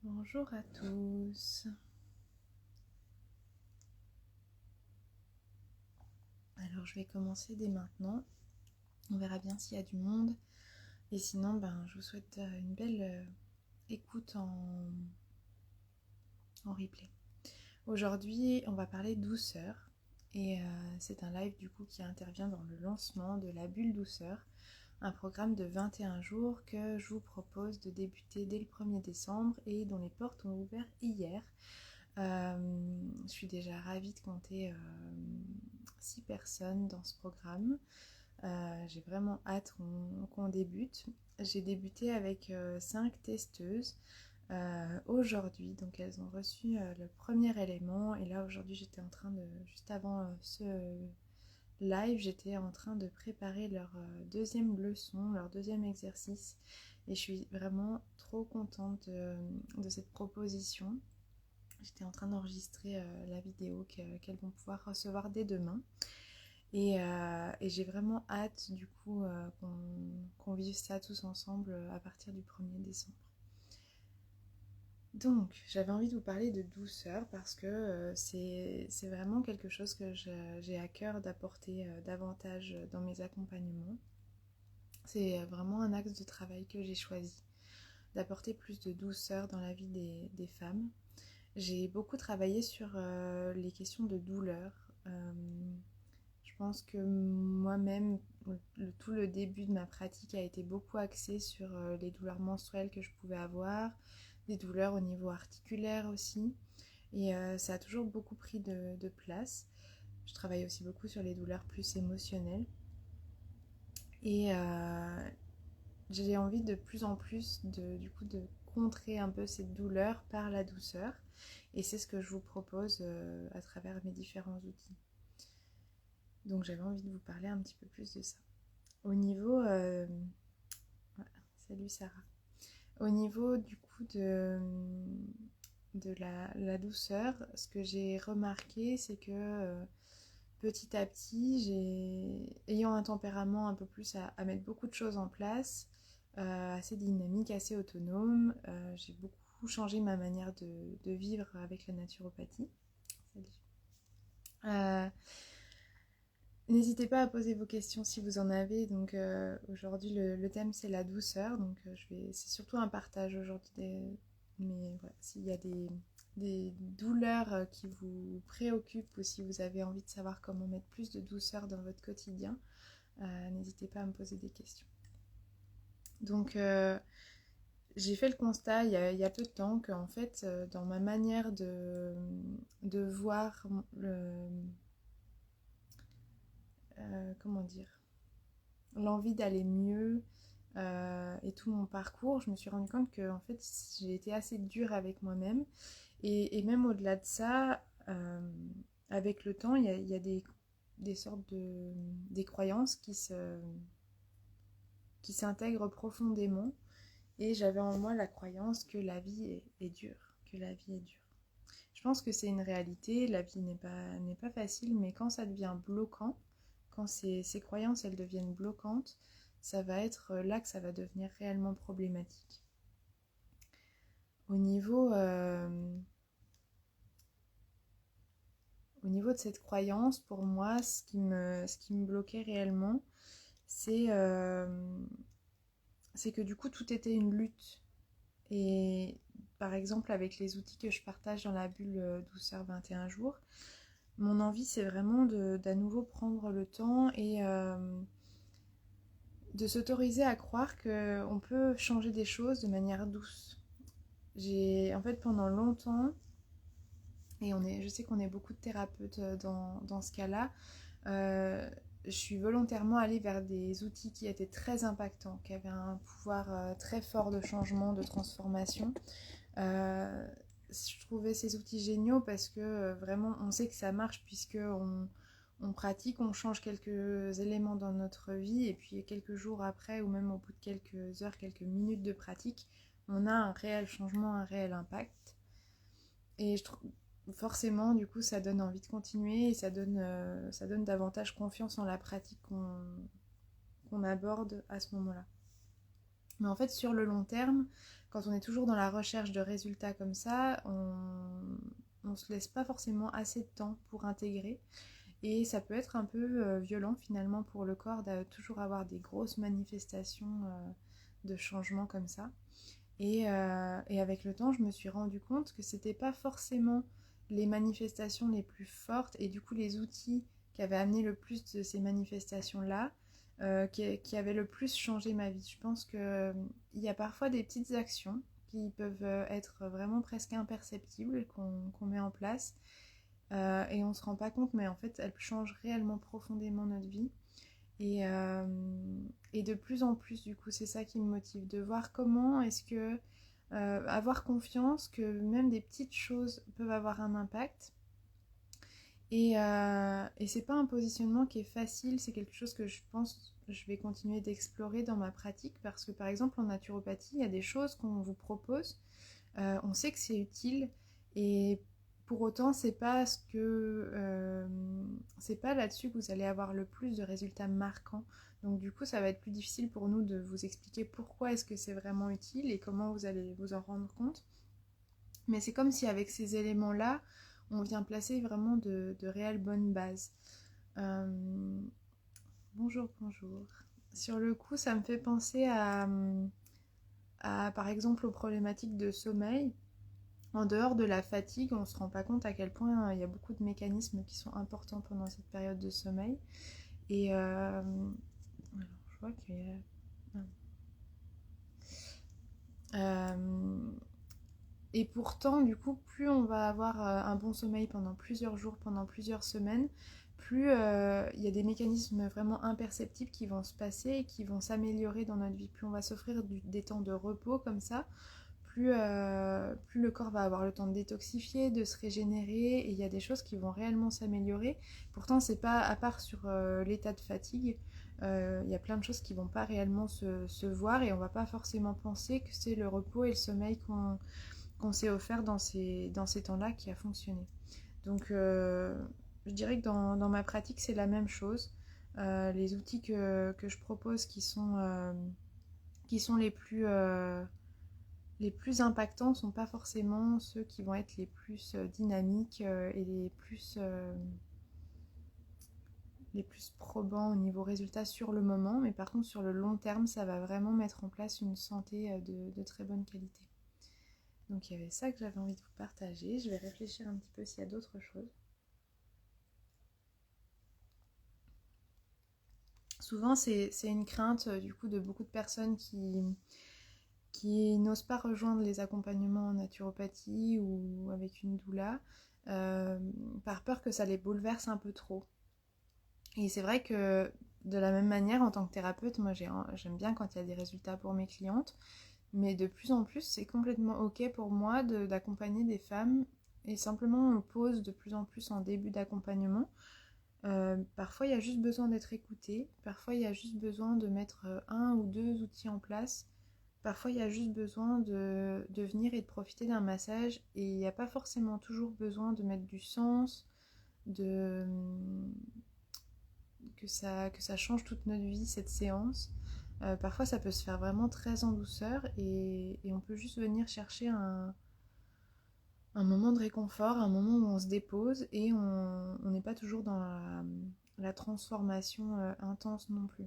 Bonjour à tous. Alors je vais commencer dès maintenant. On verra bien s'il y a du monde. Et sinon, je vous souhaite une belle écoute en replay. Aujourd'hui, on va parler douceur. Et c'est un live du coup qui intervient dans le lancement de la bulle douceur, un programme de 21 jours que je vous propose de débuter dès le 1er décembre et dont les portes ont ouvert hier. Je suis déjà ravie de compter 6 personnes dans ce programme. J'ai vraiment hâte qu'on débute. J'ai débuté avec 5 testeuses aujourd'hui, donc elles ont reçu le premier élément. Et là aujourd'hui j'étais en train de, juste avant ce live, j'étais en train de préparer leur deuxième leçon, leur deuxième exercice. Et je suis vraiment trop contente de cette proposition. J'étais en train d'enregistrer la vidéo qu'elles vont pouvoir recevoir dès demain. Et j'ai vraiment hâte du coup qu'on vive ça tous ensemble à partir du 1er décembre. Donc j'avais envie de vous parler de douceur parce que c'est vraiment quelque chose que j'ai à cœur d'apporter davantage dans mes accompagnements. C'est vraiment un axe de travail que j'ai choisi, d'apporter plus de douceur dans la vie des femmes. J'ai beaucoup travaillé sur les questions de douleur. Je pense que moi-même, tout le début de ma pratique a été beaucoup axé sur les douleurs menstruelles que je pouvais avoir, des douleurs au niveau articulaire aussi. Et ça a toujours beaucoup pris de place. Je travaille aussi beaucoup sur les douleurs plus émotionnelles. Et j'ai envie de plus en plus du coup, de contrer un peu cette douleur par la douceur. Et c'est ce que je vous propose à travers mes différents outils. Donc j'avais envie de vous parler un petit peu plus de ça. Au niveau... voilà, salut Sarah. Au niveau du coup de la douceur, ce que j'ai remarqué, c'est que petit à petit, ayant un tempérament un peu plus à mettre beaucoup de choses en place, assez dynamique, assez autonome, j'ai beaucoup changé ma manière de vivre avec la naturopathie. Salut. N'hésitez pas à poser vos questions si vous en avez. Donc aujourd'hui le thème c'est la douceur. Donc c'est surtout un partage aujourd'hui. Mais voilà, s'il y a des douleurs qui vous préoccupent ou si vous avez envie de savoir comment mettre plus de douceur dans votre quotidien, n'hésitez pas à me poser des questions. Donc j'ai fait le constat il y a peu de temps qu'en fait dans ma manière de voir comment dire, l'envie d'aller mieux et tout mon parcours, je me suis rendu compte que en fait, j'ai été assez dure avec moi-même. Et même au-delà de ça, avec le temps, il y a des sortes des croyances qui s'intègrent profondément. Et j'avais en moi la croyance que la vie est dure, que la vie est dure. Je pense que c'est une réalité, la vie n'est pas facile, mais quand ça devient bloquant, quand ces croyances elles deviennent bloquantes, ça va être là que ça va devenir réellement problématique. Au niveau, au niveau de cette croyance, pour moi, ce qui me bloquait réellement, c'est que du coup tout était une lutte. Et par exemple avec les outils que je partage dans la bulle douceur 21 jours, mon envie c'est vraiment d'à nouveau prendre le temps et de s'autoriser à croire qu'on peut changer des choses de manière douce. En fait pendant longtemps, et je sais qu'on est beaucoup de thérapeutes dans ce cas-là, je suis volontairement allée vers des outils qui étaient très impactants, qui avaient un pouvoir très fort de changement, de transformation. Je trouvais ces outils géniaux parce que vraiment on sait que ça marche puisque on pratique, on change quelques éléments dans notre vie et puis quelques jours après ou même au bout de quelques heures, quelques minutes de pratique, on a un réel changement, un réel impact. Et forcément du coup ça donne envie de continuer et ça donne davantage confiance en la pratique qu'on aborde à ce moment-là. Mais en fait, sur le long terme, quand on est toujours dans la recherche de résultats comme ça, on se laisse pas forcément assez de temps pour intégrer. Et ça peut être un peu violent finalement pour le corps de toujours avoir des grosses manifestations de changement comme ça. Et avec le temps, je me suis rendu compte que c'était pas forcément les manifestations les plus fortes et du coup les outils qui avaient amené le plus de ces manifestations-là qui avaient le plus changé ma vie. Je pense qu'il y a parfois des petites actions qui peuvent être vraiment presque imperceptibles qu'on met en place et on se rend pas compte, mais en fait elles changent réellement profondément notre vie. Et de plus en plus, du coup, c'est ça qui me motive, de voir comment est-ce que avoir confiance que même des petites choses peuvent avoir un impact. Et c'est pas un positionnement qui est facile, c'est quelque chose que je pense je vais continuer d'explorer dans ma pratique parce que par exemple en naturopathie, il y a des choses qu'on vous propose, on sait que c'est utile et pour autant c'est pas là-dessus que vous allez avoir le plus de résultats marquants. Donc du coup, ça va être plus difficile pour nous de vous expliquer pourquoi est-ce que c'est vraiment utile et comment vous allez vous en rendre compte. Mais c'est comme si avec ces éléments-là, on vient placer vraiment de réelles bonnes bases. Euh, Bonjour, bonjour. Sur le coup, ça me fait penser par exemple, aux problématiques de sommeil. En dehors de la fatigue, on ne se rend pas compte à quel point il y a beaucoup de mécanismes qui sont importants pendant cette période de sommeil. Et alors, je vois qu'il y a... Et pourtant, du coup, plus on va avoir un bon sommeil pendant plusieurs jours, pendant plusieurs semaines, plus il y a des mécanismes vraiment imperceptibles qui vont se passer et qui vont s'améliorer dans notre vie. Plus on va s'offrir des temps de repos comme ça, plus le corps va avoir le temps de détoxifier, de se régénérer, et il y a des choses qui vont réellement s'améliorer. Pourtant, c'est pas à part sur l'état de fatigue, il y a plein de choses qui vont pas réellement se voir et on va pas forcément penser que c'est le repos et le sommeil qu'on s'est offert dans ces temps-là qui a fonctionné. Donc, je dirais que dans ma pratique, c'est la même chose. Les outils que je propose qui sont les plus impactants ne sont pas forcément ceux qui vont être les plus dynamiques et les plus probants au niveau résultat sur le moment, mais par contre sur le long terme, ça va vraiment mettre en place une santé de très bonne qualité. Donc il y avait ça que j'avais envie de vous partager. Je vais réfléchir un petit peu s'il y a d'autres choses. Souvent, c'est une crainte du coup de beaucoup de personnes qui n'osent pas rejoindre les accompagnements en naturopathie ou avec une doula euh, par peur que ça les bouleverse un peu trop. Et c'est vrai que de la même manière, en tant que thérapeute, moi j'aime bien quand il y a des résultats pour mes clientes, mais de plus en plus, c'est complètement ok pour moi d'accompagner des femmes et simplement on pose de plus en plus en début d'accompagnement. Parfois, il y a juste besoin d'être écouté. Parfois, il y a juste besoin de mettre un ou deux outils en place. Parfois, il y a juste besoin de venir et de profiter d'un massage. Et il n'y a pas forcément toujours besoin de mettre du sens, de, que ça change toute notre vie, cette séance. Parfois, ça peut se faire vraiment très en douceur et on peut juste venir chercher un moment de réconfort, un moment où on se dépose et on n'est pas toujours dans la transformation intense non plus.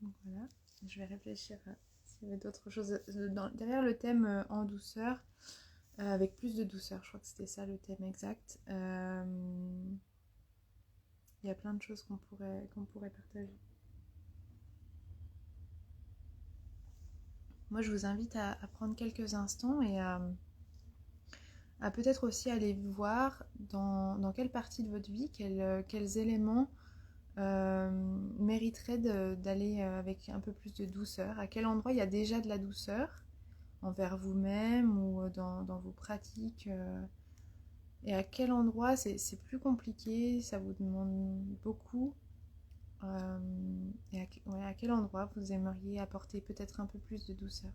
Donc voilà, je vais réfléchir à s'il y avait d'autres choses. Derrière le thème en douceur, avec plus de douceur, je crois que c'était ça le thème exact, il y a plein de choses qu'on pourrait partager. Moi, je vous invite à prendre quelques instants et à peut-être aussi aller voir dans quelle partie de votre vie, quels éléments mériterait d'aller avec un peu plus de douceur. À quel endroit il y a déjà de la douceur envers vous-même ou dans vos pratiques et à quel endroit c'est plus compliqué, ça vous demande beaucoup et à quel endroit vous aimeriez apporter peut-être un peu plus de douceur.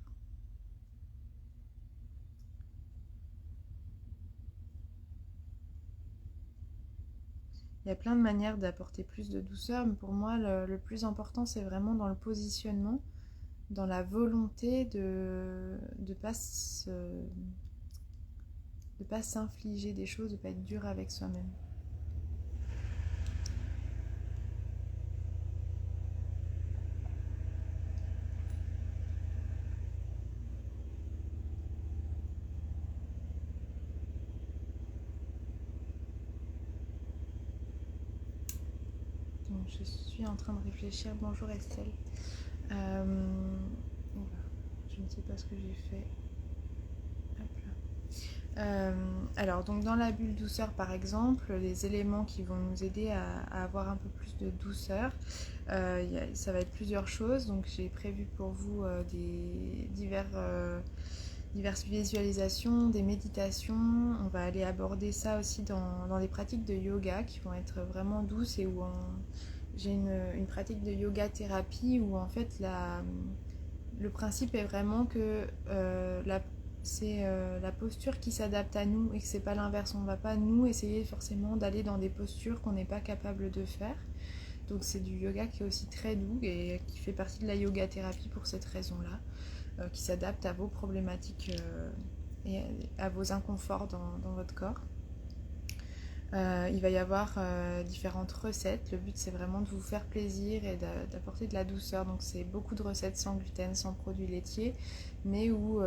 Il y a plein de manières d'apporter plus de douceur, mais pour moi le plus important c'est vraiment dans le positionnement. dans la volonté de pas s'infliger des choses, de pas être dur avec soi-même. Donc, je suis en train de réfléchir. Bonjour Estelle. Je ne sais pas ce que j'ai fait. Alors, donc dans la bulle douceur par exemple, les éléments qui vont nous aider à avoir un peu plus de douceur, ça va être plusieurs choses. Donc j'ai prévu pour vous diverses visualisations, des méditations. On va aller aborder ça aussi dans les pratiques de yoga qui vont être vraiment douces et où j'ai une pratique de yoga thérapie où en fait le principe est vraiment que c'est la posture qui s'adapte à nous et que c'est pas l'inverse. On va pas nous essayer forcément d'aller dans des postures qu'on n'est pas capable de faire. Donc c'est du yoga qui est aussi très doux et qui fait partie de la yoga thérapie pour cette raison-là, qui s'adapte à vos problématiques et à vos inconforts dans votre corps. Il va y avoir différentes recettes. Le but c'est vraiment de vous faire plaisir et d'apporter de la douceur. Donc c'est beaucoup de recettes sans gluten, sans produits laitiers, mais où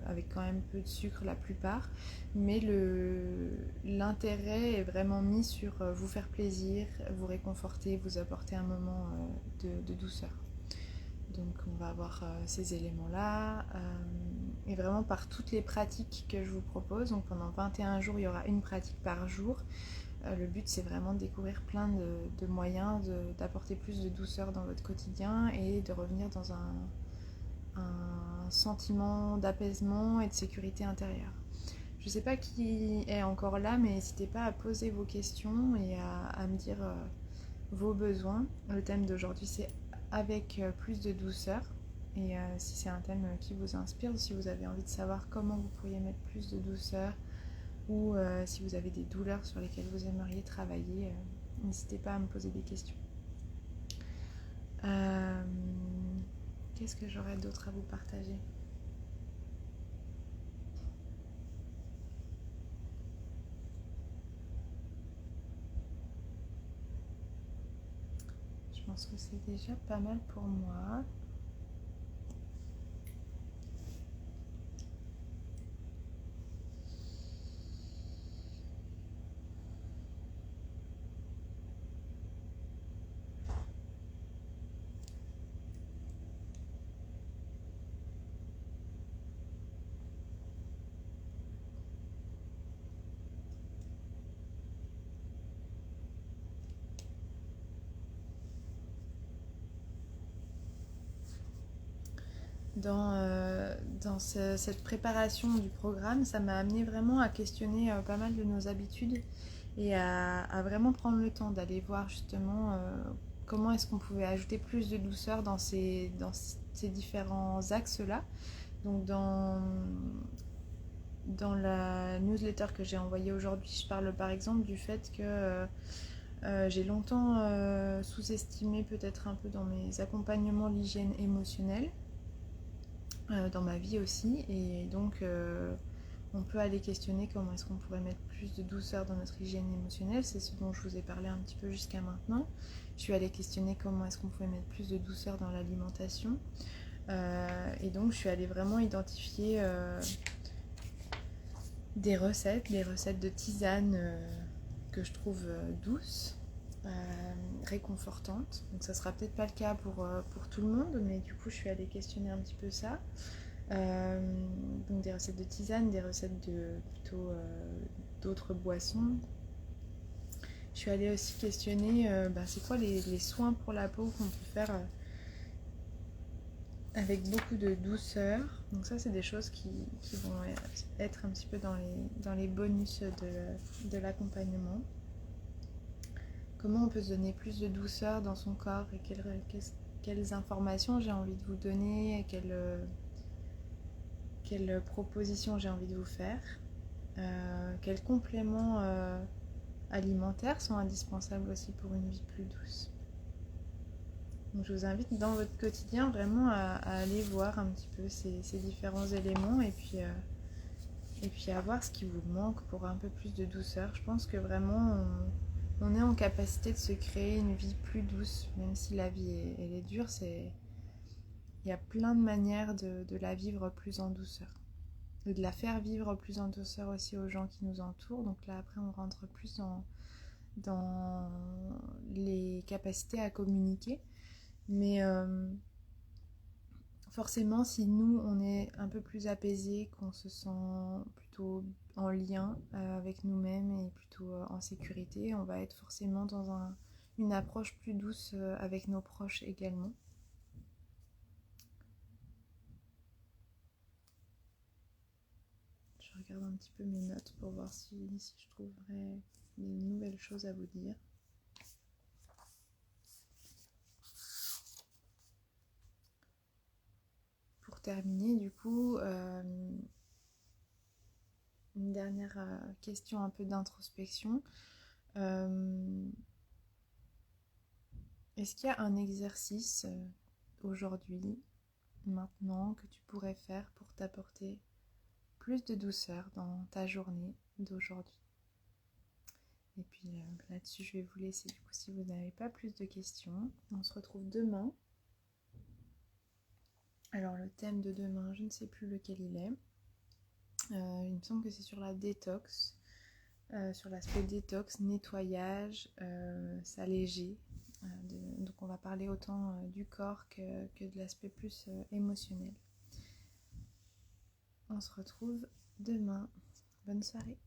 avec quand même peu de sucre la plupart. Mais l'intérêt est vraiment mis sur vous faire plaisir, vous réconforter, vous apporter un moment de douceur. Donc on va avoir ces éléments-là. Et vraiment par toutes les pratiques que je vous propose. Donc pendant 21 jours, il y aura une pratique par jour. Le but, c'est vraiment de découvrir plein de moyens d'apporter plus de douceur dans votre quotidien et de revenir dans un sentiment d'apaisement et de sécurité intérieure. Je ne sais pas qui est encore là, mais n'hésitez pas à poser vos questions et à me dire vos besoins. Le thème d'aujourd'hui, c'est avec plus de douceur. Et si c'est un thème qui vous inspire, si vous avez envie de savoir comment vous pourriez mettre plus de douceur ou si vous avez des douleurs sur lesquelles vous aimeriez travailler, n'hésitez pas à me poser des questions. Qu'est-ce que j'aurais d'autre à vous partager ? Je pense que c'est déjà pas mal pour moi. Dans cette préparation du programme, ça m'a amené vraiment à questionner pas mal de nos habitudes et à vraiment prendre le temps d'aller voir justement comment est-ce qu'on pouvait ajouter plus de douceur dans ces différents axes-là. Donc dans la newsletter que j'ai envoyée aujourd'hui, je parle par exemple du fait que j'ai longtemps sous-estimé peut-être un peu dans mes accompagnements l'hygiène émotionnelle. Dans ma vie aussi, et donc on peut aller questionner comment est-ce qu'on pourrait mettre plus de douceur dans notre hygiène émotionnelle. C'est ce dont je vous ai parlé un petit peu jusqu'à maintenant. Je suis allée questionner comment est-ce qu'on pouvait mettre plus de douceur dans l'alimentation, et donc je suis allée vraiment identifier des recettes de tisane que je trouve douces, réconfortantes. Donc ça sera peut-être pas le cas pour tout le monde, mais du coup je suis allée questionner un petit peu ça. Donc des recettes de tisane, des recettes plutôt d'autres boissons. Je suis allée aussi questionner c'est quoi les soins pour la peau qu'on peut faire avec beaucoup de douceur. Donc ça c'est des choses qui vont être un petit peu dans les bonus de l'accompagnement. Comment on peut se donner plus de douceur dans son corps et quelles informations j'ai envie de vous donner, et quelles propositions j'ai envie de vous faire, quels compléments alimentaires sont indispensables aussi pour une vie plus douce. Donc je vous invite dans votre quotidien vraiment à aller voir un petit peu ces différents éléments et puis à voir ce qui vous manque pour un peu plus de douceur. Je pense que vraiment on est en capacité de se créer une vie plus douce, même si la vie elle est dure. Il y a plein de manières de la vivre plus en douceur. Et de la faire vivre plus en douceur aussi aux gens qui nous entourent. Donc là après on rentre plus dans les capacités à communiquer. Mais forcément, si nous, on est un peu plus apaisé, qu'on se sent plutôt en lien avec nous-mêmes et plutôt en sécurité, on va être forcément dans une approche plus douce avec nos proches également. Je regarde un petit peu mes notes pour voir si je trouverais des nouvelles choses à vous dire. Pour terminer, du coup, une dernière question un peu d'introspection. Est-ce qu'il y a un exercice aujourd'hui, maintenant, que tu pourrais faire pour t'apporter plus de douceur dans ta journée d'aujourd'hui? Et puis là-dessus, je vais vous laisser du coup si vous n'avez pas plus de questions. On se retrouve demain. Alors le thème de demain, je ne sais plus lequel il est. Il me semble que c'est sur la détox, sur l'aspect détox, nettoyage, s'alléger. Donc on va parler autant du corps que de l'aspect plus émotionnel. On se retrouve demain. Bonne soirée.